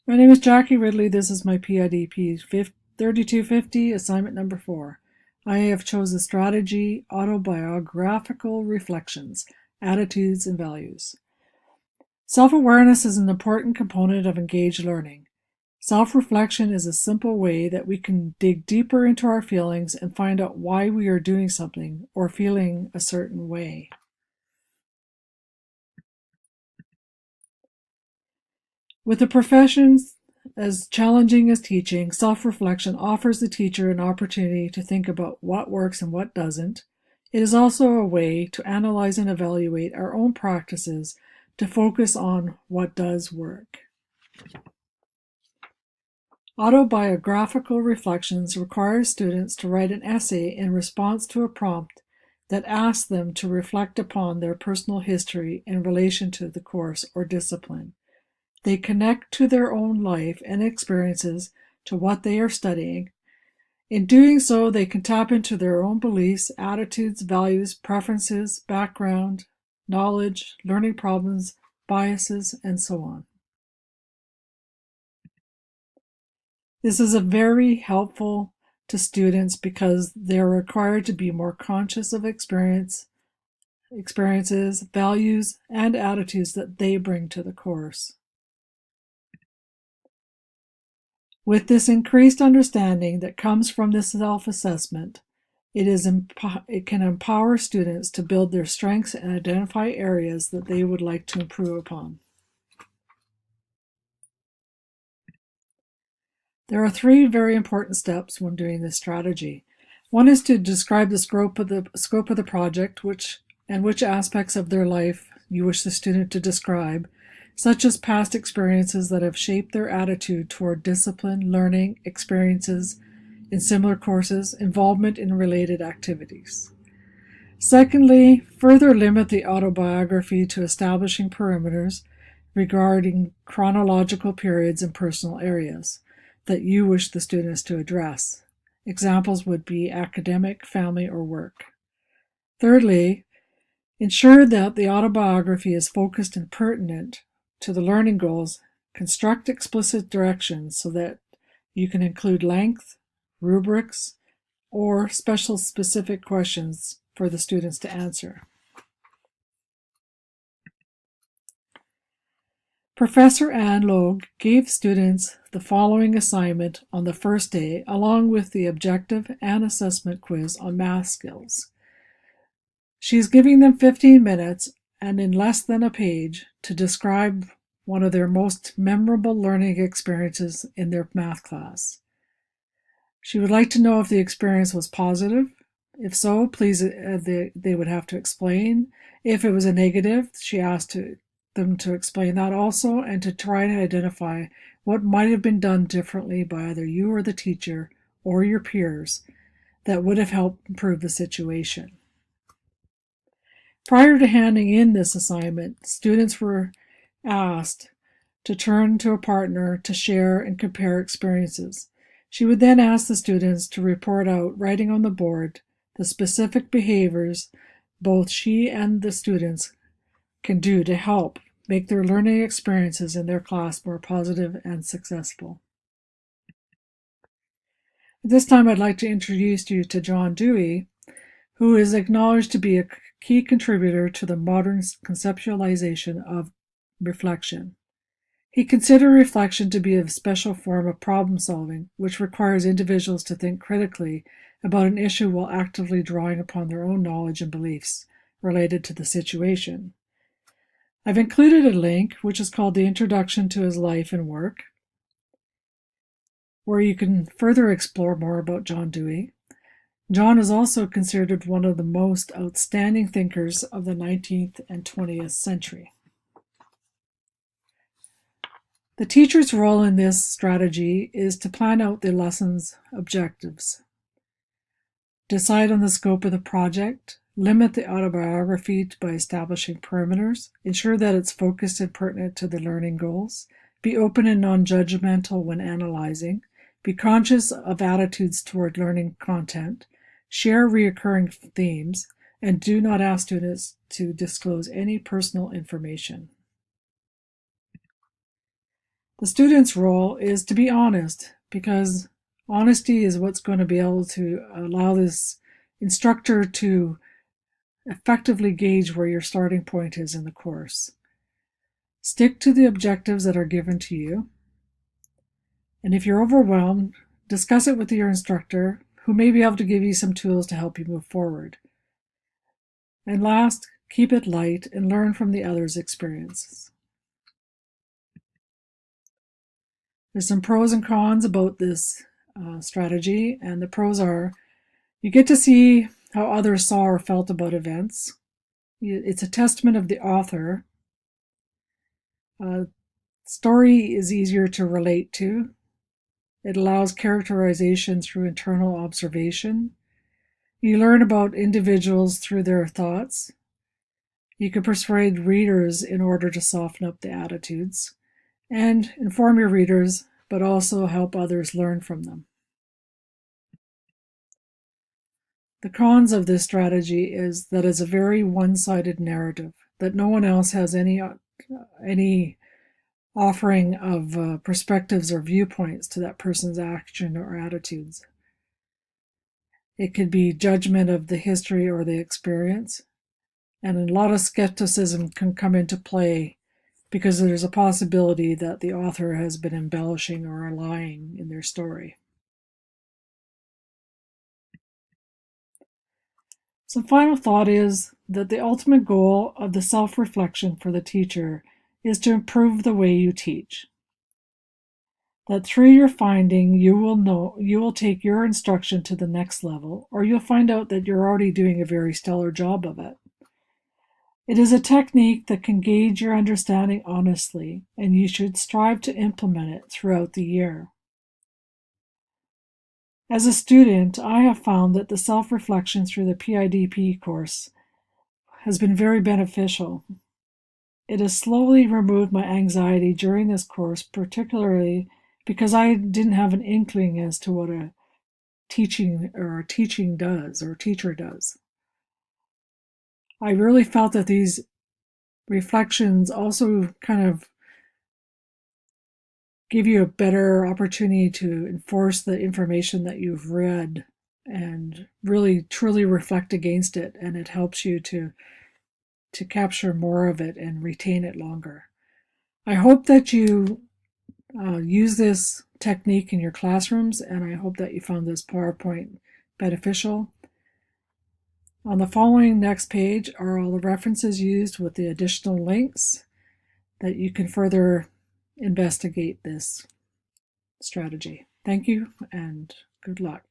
My name is Jackie Ridley. This is my PIDP 3250, assignment number 4. I have chosen strategy, autobiographical reflections, attitudes, and values. Self-awareness is an important component of engaged learning. Self-reflection is a simple way that we can dig deeper into our feelings and find out why we are doing something or feeling a certain way. With the professions as challenging as teaching, self-reflection offers the teacher an opportunity to think about what works and what doesn't. It is also a way to analyze and evaluate our own practices to focus on what does work. Autobiographical reflections require students to write an essay in response to a prompt that asks them to reflect upon their personal history in relation to the course or discipline. They connect to their own life and experiences to what they are studying. In doing so, they can tap into their own beliefs, attitudes, values, preferences, background, knowledge, learning problems, biases, and so on. This is very helpful to students because they're required to be more conscious of experiences, values, and attitudes that they bring to the course. With this increased understanding that comes from this self-assessment, it can empower students to build their strengths and identify areas that they would like to improve upon. There are 3 very important steps when doing this strategy. One is to describe the scope of the project, which aspects of their life you wish the student to describe, such as past experiences that have shaped their attitude toward discipline, learning, experiences in similar courses, involvement in related activities. Secondly, further limit the autobiography to establishing perimeters regarding chronological periods and personal areas that you wish the students to address. Examples would be academic, family, or work. Thirdly, ensure that the autobiography is focused and pertinent to the learning goals. Construct explicit directions so that you can include length, rubrics, or special specific questions for the students to answer. Professor Anne Logue gave students the following assignment on the first day, along with the objective and assessment quiz on math skills. She's giving them 15 minutes and in less than a page to describe one of their most memorable learning experiences in their math class. She would like to know if the experience was positive. If so, please, they would have to explain. If it was a negative, she asked them to explain that also and to try to identify what might have been done differently by either you or the teacher or your peers that would have helped improve the situation. Prior to handing in this assignment, students were asked to turn to a partner to share and compare experiences. She would then ask the students to report out, writing on the board, the specific behaviors both she and the students can do to help make their learning experiences in their class more positive and successful. At this time, I'd like to introduce you to John Dewey, who is acknowledged to be a key contributor to the modern conceptualization of reflection. He considered reflection to be a special form of problem solving, which requires individuals to think critically about an issue while actively drawing upon their own knowledge and beliefs related to the situation. I've included a link, which is called The Introduction to His Life and Work, where you can further explore more about John Dewey. John is also considered one of the most outstanding thinkers of the 19th and 20th century. The teacher's role in this strategy is to plan out the lesson's objectives, decide on the scope of the project, limit the autobiography by establishing perimeters, ensure that it's focused and pertinent to the learning goals, be open and non-judgmental when analyzing, be conscious of attitudes toward learning content, share recurring themes, and do not ask students to disclose any personal information. The student's role is to be honest, because honesty is what's going to be able to allow this instructor to effectively gauge where your starting point is in the course. Stick to the objectives that are given to you. And if you're overwhelmed, discuss it with your instructor, who may be able to give you some tools to help you move forward. And last, keep it light and learn from the others' experiences. There's some pros and cons about this strategy, and the pros are you get to see how others saw or felt about events. It's a testament of the author. Story is easier to relate to. It allows characterization through internal observation. You learn about individuals through their thoughts. You can persuade readers in order to soften up the attitudes and inform your readers, but also help others learn from them. The cons of this strategy is that it's a very one-sided narrative, that no one else has any offering of perspectives or viewpoints to that person's action or attitudes. It could be judgment of the history or the experience, and a lot of skepticism can come into play because there's a possibility that the author has been embellishing or lying in their story. Some final thought is that the ultimate goal of the self-reflection for the teacher is to improve the way you teach. That through your finding, you will take your instruction to the next level, or you'll find out that you're already doing a very stellar job of it. It is a technique that can gauge your understanding honestly, and you should strive to implement it throughout the year. As a student, I have found that the self-reflection through the PIDP course has been very beneficial. It has slowly removed my anxiety during this course, particularly because I didn't have an inkling as to what a teaching does or teacher does. I really felt that these reflections also kind of give you a better opportunity to enforce the information that you've read and really truly reflect against it, and it helps you to capture more of it and retain it longer. I hope that you use this technique in your classrooms, and I hope that you found this PowerPoint beneficial. On the following next page are all the references used with the additional links that you can further investigate this strategy. Thank you and good luck.